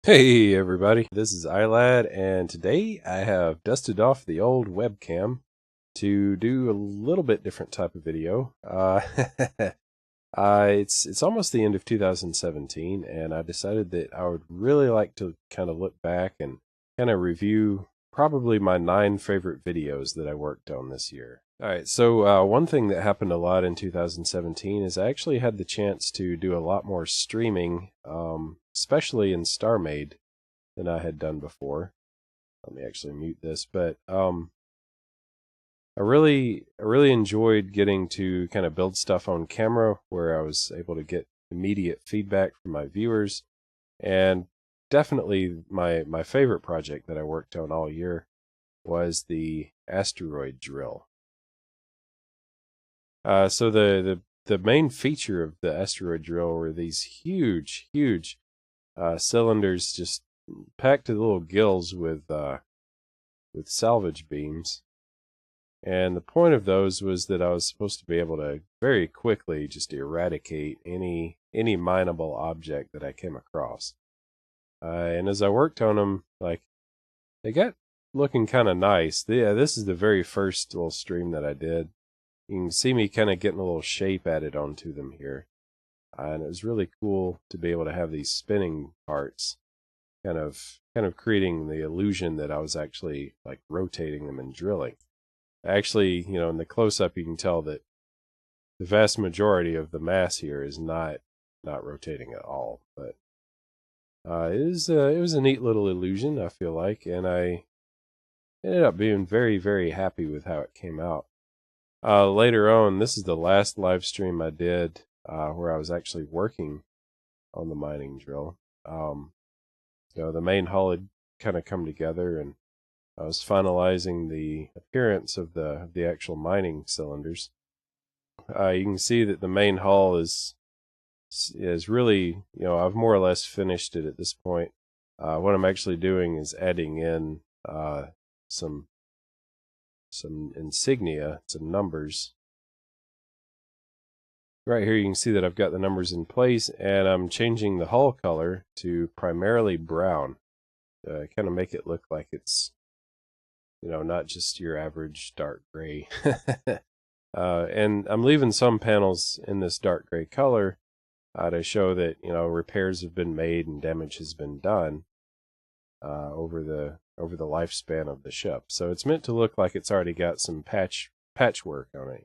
Hey everybody, this is Aylad, and today I have dusted off the old webcam to do a little bit different type of video. It's almost the end of 2017, and I decided that I would really like to kind of look back and kind of review probably my 9 favorite videos that I worked on this year. Alright, so one thing that happened a lot in 2017 is I actually had the chance to do a lot more streaming, especially in Starmade, than I had done before. Let me actually mute this, but I really enjoyed getting to kind of build stuff on camera where I was able to get immediate feedback from my viewers, and definitely my favorite project that I worked on all year was the Asteroid Drill. So the main feature of the Asteroid Drill were these huge cylinders just packed to the little gills with salvage beams. And the point of those was that I was supposed to be able to very quickly just eradicate any mineable object that I came across. And as I worked on them, like, they got looking kind of nice. This is the very first little stream that I did. You can see me kind of getting a little shape added onto them here. And it was really cool to be able to have these spinning parts kind of creating the illusion that I was actually like rotating them and drilling. Actually, in the close-up you can tell that the vast majority of the mass here is not rotating at all. But it was a neat little illusion, I feel like, and I ended up being very happy with how it came out. Later on, this is the last live stream I did where I was actually working on the mining drill. The main hull had kind of come together, and I was finalizing the appearance of the actual mining cylinders. You can see that the main hull is really, I've more or less finished it at this point. What I'm actually doing is adding in some insignia, some numbers. Right here you can see that I've got the numbers in place, and I'm changing the hull color to primarily brown. Kind of make it look like it's, not just your average dark gray. And I'm leaving some panels in this dark gray color to show that, repairs have been made and damage has been done over the lifespan of the ship. So it's meant to look like it's already got some patchwork on it,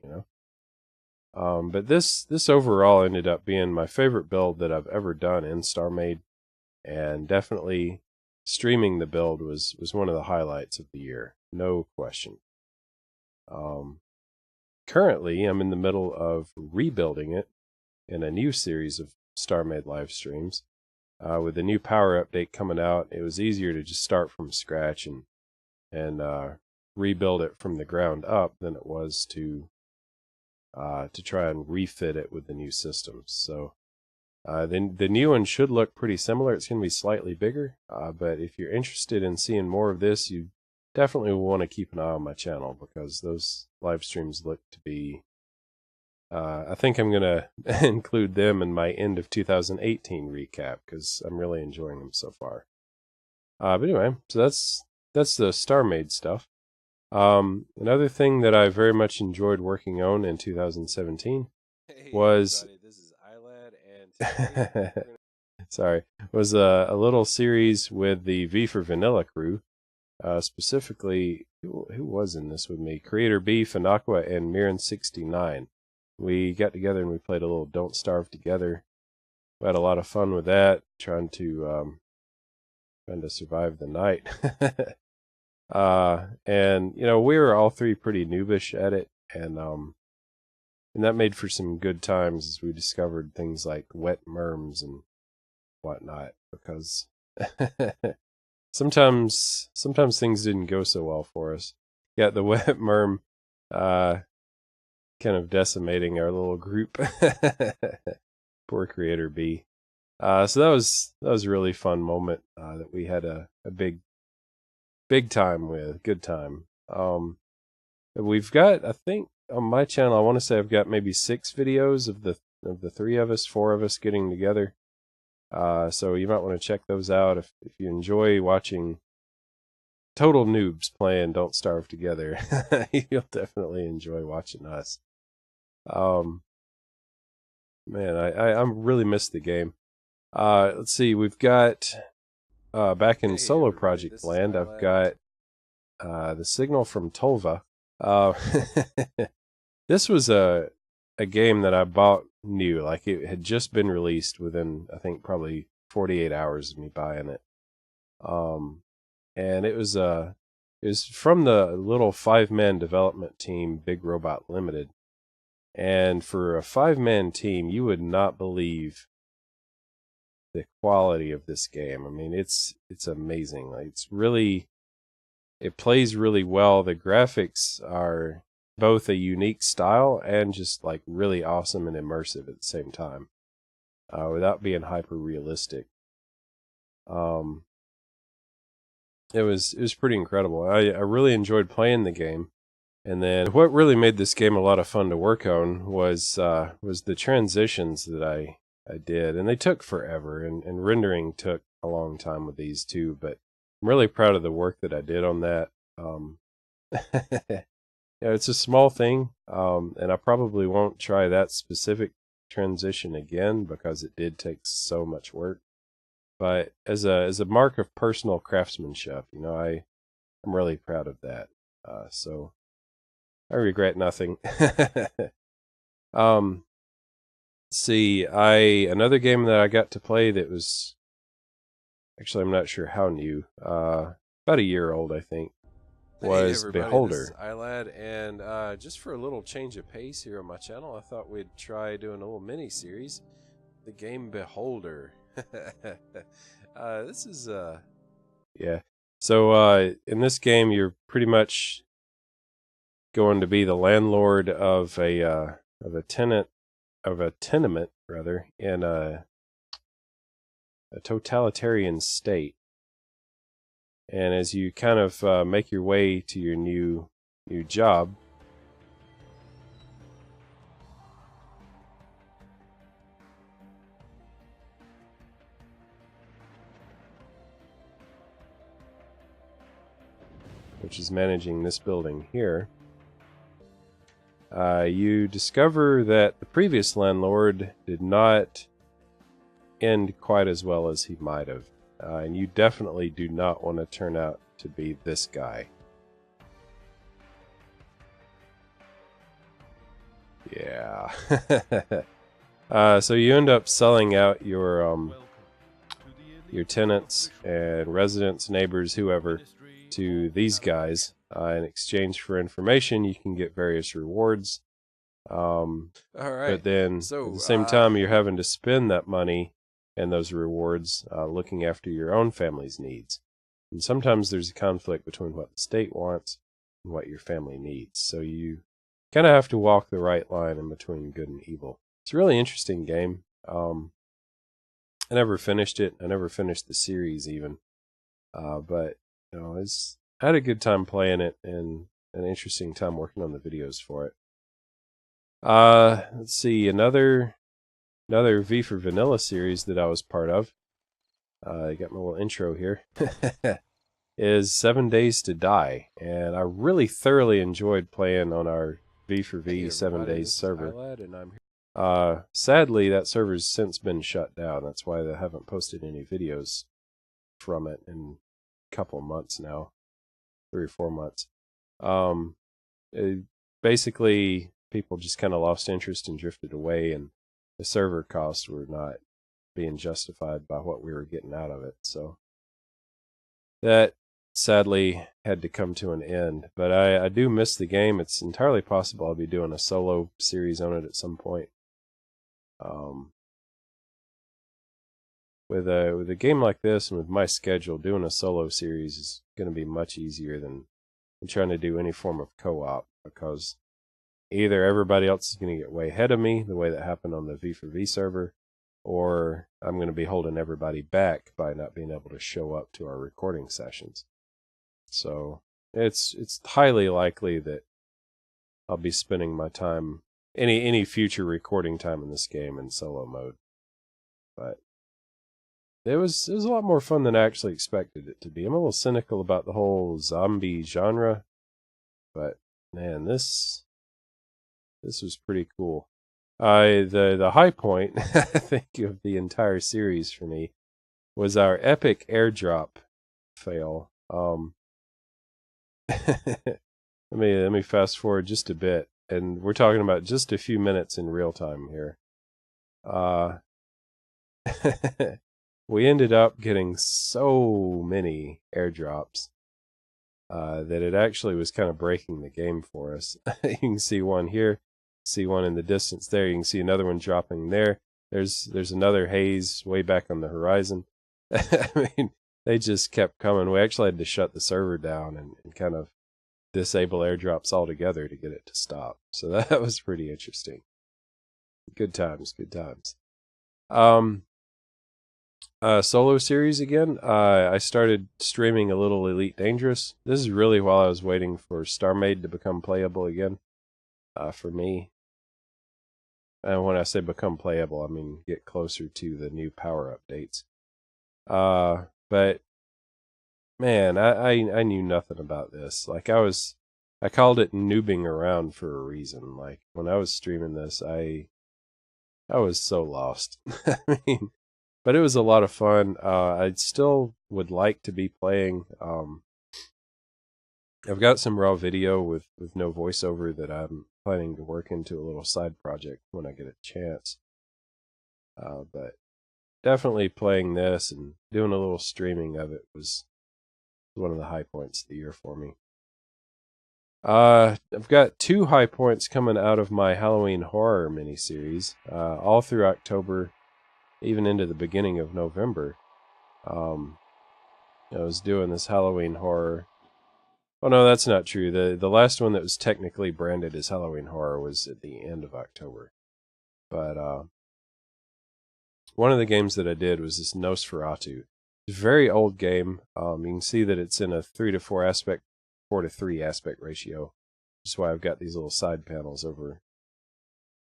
But this overall ended up being my favorite build that I've ever done in Starmade, and definitely streaming the build was one of the highlights of the year, no question. Currently, I'm in the middle of rebuilding it in a new series of Starmade live streams. With the new power update coming out, it was easier to just start from scratch and rebuild it from the ground up than it was to try and refit it with the new systems. So the new one should look pretty similar. It's going to be slightly bigger, but if you're interested in seeing more of this, you definitely will want to keep an eye on my channel, because those live streams look to be, I think I'm going to include them in my end of 2018 recap, because I'm really enjoying them so far. But anyway, so that's the Starmade stuff. Another thing that I very much enjoyed working on in 2017 was this is Aylad, and sorry, was a little series with the V for Vanilla crew. Specifically, who was in this with me? Creator B, Fanakwa, and Miran69. We got together and we played a little Don't Starve together. We had a lot of fun with that, trying to survive the night. And we were all three pretty noobish at it, and that made for some good times as we discovered things like wet merms and whatnot, because sometimes things didn't go so well for us. Yeah, the wet merm kind of decimating our little group. Poor Creator B. So that was a really fun moment that we had a big time with. Good time. We've got, I think, on my channel, I want to say I've got maybe 6 videos of the 3 of us, 4 of us getting together. So you might want to check those out if you enjoy watching total noobs playing Don't Starve Together. You'll definitely enjoy watching us. Man, I really missed the game. Let's see, we've got back in solo project land, I've got the signal from Tolva. This was a game that I bought new, like it had just been released within, I think, probably 48 hours of me buying it. And it was from the little 5-man development team, Big Robot Limited. And for a 5-man team, you would not believe the quality of this game. I mean, it's amazing. Like, it plays really well. The graphics are both a unique style and just like really awesome and immersive at the same time, without being hyper realistic. It was pretty incredible. I really enjoyed playing the game. And then what really made this game a lot of fun to work on was the transitions that I did, and they took forever, and rendering took a long time with these too, but I'm really proud of the work that I did on that. Yeah, it's a small thing, and I probably won't try that specific transition again because it did take so much work. But as a mark of personal craftsmanship, you know, I'm really proud of that. So I regret nothing. See, another game that I got to play that was actually, I'm not sure how new, about a year old, I think, was Beholder. This is Aylad, and just for a little change of pace here on my channel, I thought we'd try doing a little mini series, the game Beholder. This is yeah. So in this game, you're pretty much going to be the landlord of a tenement rather, in a totalitarian state. And as you kind of make your way to your new job, which is managing this building here, you discover that the previous landlord did not end quite as well as he might have. And you definitely do not want to turn out to be this guy. Yeah. So you end up selling out your tenants and residents, neighbors, whoever, to these guys. In exchange for information, you can get various rewards. All right. But then at the same time, you're having to spend that money and those rewards looking after your own family's needs. And sometimes there's a conflict between what the state wants and what your family needs. So you kind of have to walk the right line in between good and evil. It's a really interesting game. I never finished it. I never finished the series even. But you know, I had a good time playing it and an interesting time working on the videos for it. Let's see, another V for Vanilla series that I was part of. I got my little intro here. Is 7 Days to Die, and I really thoroughly enjoyed playing on our V for V 7 Days server. Sadly, that server's since been shut down. That's why I haven't posted any videos from it in a couple of months now, 3 or 4 months. Basically, people just kind of lost interest and drifted away, and the server costs were not being justified by what we were getting out of it. So that sadly had to come to an end. But I do miss the game. It's entirely possible I'll be doing a solo series on it at some point. With a game like this and with my schedule, doing a solo series is going to be much easier than trying to do any form of co-op, because either everybody else is going to get way ahead of me, the way that happened on the V for V server, or I'm going to be holding everybody back by not being able to show up to our recording sessions. So it's highly likely that I'll be spending my time, any future recording time in this game, in solo mode. But it was a lot more fun than I actually expected it to be. I'm a little cynical about the whole zombie genre, but man, this was pretty cool. The high point, I think, of the entire series for me was our epic airdrop fail. Let me fast forward just a bit, and we're talking about just a few minutes in real time here. We ended up getting so many airdrops that it actually was kind of breaking the game for us. You can see one here, see one in the distance there. You can see another one dropping there. There's another haze way back on the horizon. I mean, they just kept coming. We actually had to shut the server down and kind of disable airdrops altogether to get it to stop. So that was pretty interesting. Good times, good times. Solo series again. I started streaming a little Elite Dangerous. This is really while I was waiting for Starmade to become playable again. For me. And when I say become playable, I mean get closer to the new power updates. But man, I knew nothing about this. Like I called it noobing around for a reason. Like when I was streaming this, I was so lost. I mean, but it was a lot of fun. I still would like to be playing. I've got some raw video with no voiceover that I'm planning to work into a little side project when I get a chance. But definitely playing this and doing a little streaming of it was one of the high points of the year for me. I've got 2 high points coming out of my Halloween horror miniseries, all through October, even into the beginning of November. I was doing this Halloween horror. Oh no, that's not true. The last one that was technically branded as Halloween horror was at the end of October. But one of the games that I did was this Nosferatu. It's a very old game. You can see that it's in a 4 to 3 aspect ratio. That's why I've got these little side panels over,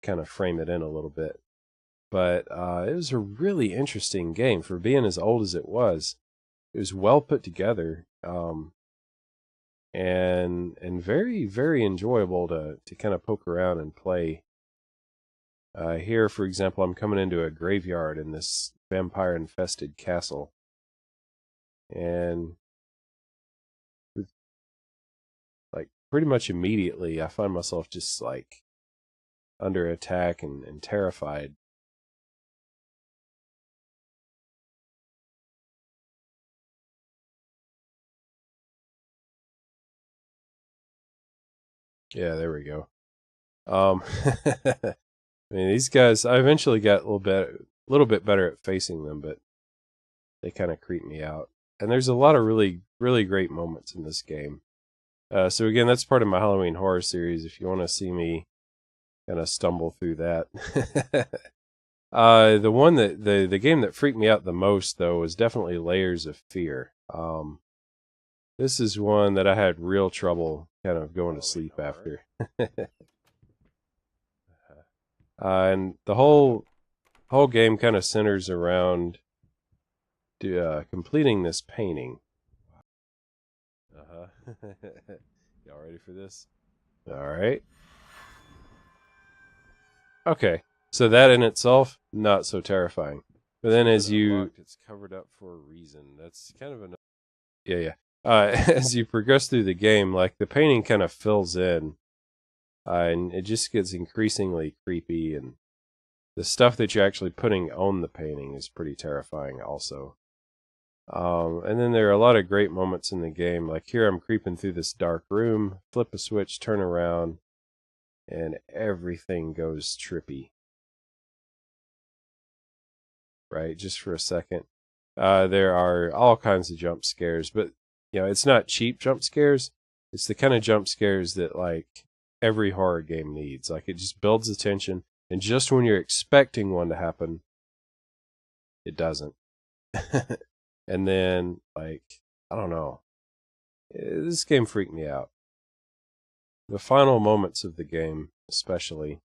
kind of frame it in a little bit. But it was a really interesting game for being as old as it was. It was well put together, and very, very enjoyable to kind of poke around and play. Here, for example, I'm coming into a graveyard in this vampire-infested castle, and like pretty much immediately, I find myself just like under attack and terrified. Yeah, there we go. I mean, these guys, I eventually got a little bit better at facing them, but they kind of creep me out. And there's a lot of really, really great moments in this game. So again, that's part of my Halloween horror series. If you want to see me kind of stumble through that, the game that freaked me out the most though was definitely Layers of Fear. This is one that I had real trouble kind of going to sleep after. And the whole game kind of centers around completing this painting. Y'all ready for this? All right. Okay. So that in itself, not so terrifying. But then as it's covered up for a reason. That's kind of yeah. As you progress through the game, like the painting kind of fills in, and it just gets increasingly creepy, and the stuff that you're actually putting on the painting is pretty terrifying also. And then there are a lot of great moments in the game. Like here I'm creeping through this dark room, flip a switch, turn around, and everything goes trippy. Right, just for a second. There are all kinds of jump scares, but you know, it's not cheap jump scares. It's the kind of jump scares that like every horror game needs. Like it just builds the tension, and just when you're expecting one to happen, it doesn't. And then, like, I don't know. This game freaked me out. The final moments of the game, especially,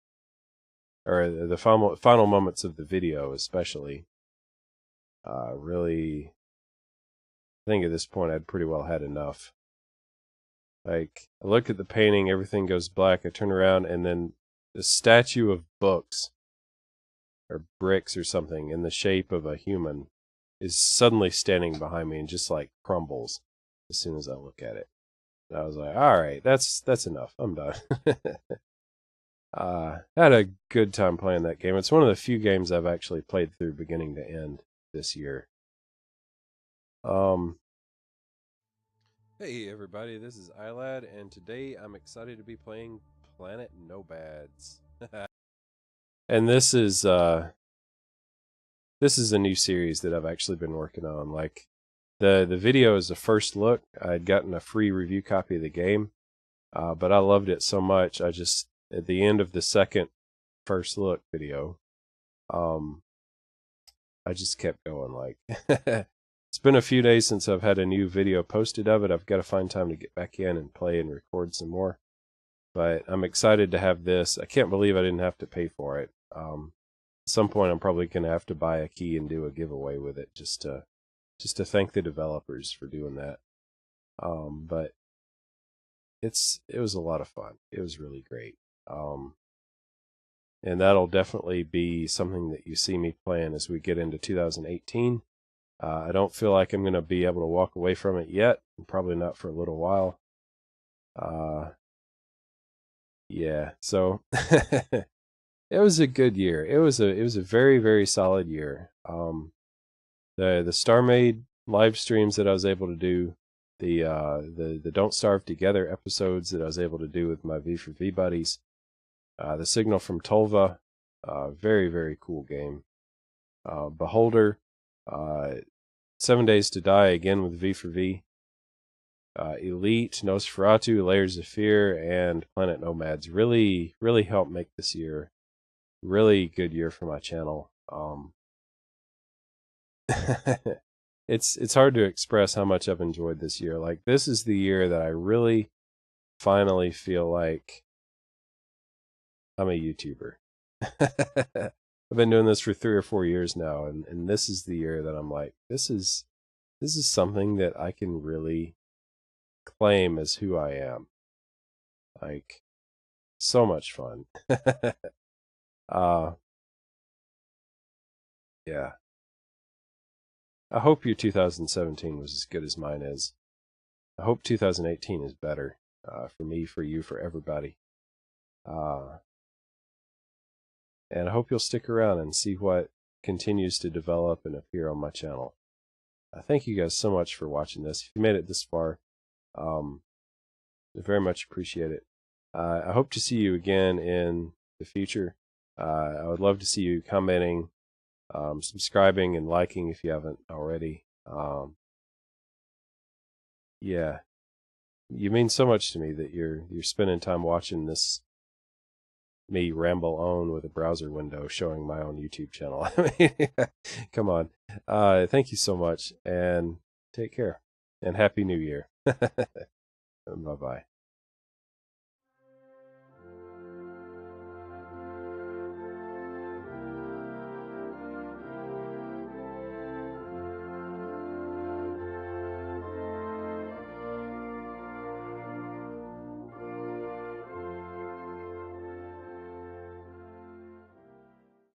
or the final moments of the video, especially, Really, I think at this point I'd pretty well had enough. Like, I look at the painting, everything goes black, I turn around, and then the statue of books, or bricks or something, in the shape of a human, is suddenly standing behind me and just like crumbles as soon as I look at it. And I was like, all right, that's enough. I'm done. I had a good time playing that game. It's one of the few games I've actually played through beginning to end this year. Hey everybody, this is Aylad, and today I'm excited to be playing Planet Nomads. And this is a new series that I've actually been working on. Like, the video is the first look. I'd gotten a free review copy of the game, but I loved it so much, I just, at the end of the second first look video, I just kept going. Like, it's been a few days since I've had a new video posted of it. I've got to find time to get back in and play and record some more. But I'm excited to have this. I can't believe I didn't have to pay for it. At some point, I'm probably going to have to buy a key and do a giveaway with it, just to thank the developers for doing that. But it was a lot of fun. It was really great. And that'll definitely be something that you see me playing as we get into 2018. I don't feel like I'm going to be able to walk away from it yet, and probably not for a little while. Yeah, so it was a good year. It was a very, very solid year. The Starmade live streams that I was able to do, the Don't Starve Together episodes that I was able to do with my V4V buddies, the Signal from Tolva, very, very cool game. Beholder, 7 Days to Die again with V4V, Elite, Nosferatu, Layers of Fear, and Planet Nomads really, really helped make this year really good year for my channel. It's hard to express how much I've enjoyed this year. Like, this is the year that I really finally feel like I'm a YouTuber. I've been doing this for 3 or 4 years now, and this is the year that I'm like, this is something that I can really claim as who I am. Like, so much fun. Yeah. I hope your 2017 was as good as mine is. I hope 2018 is better, for me, for you, for everybody. And I hope you'll stick around and see what continues to develop and appear on my channel. Thank you guys so much for watching this. If you made it this far, I very much appreciate it. I hope to see you again in the future. I would love to see you commenting, subscribing, and liking if you haven't already. Yeah, you mean so much to me that you're spending time watching this, me ramble on with a browser window showing my own YouTube channel. I mean, come on. Thank you so much, and take care, and Happy New Year. Bye-bye.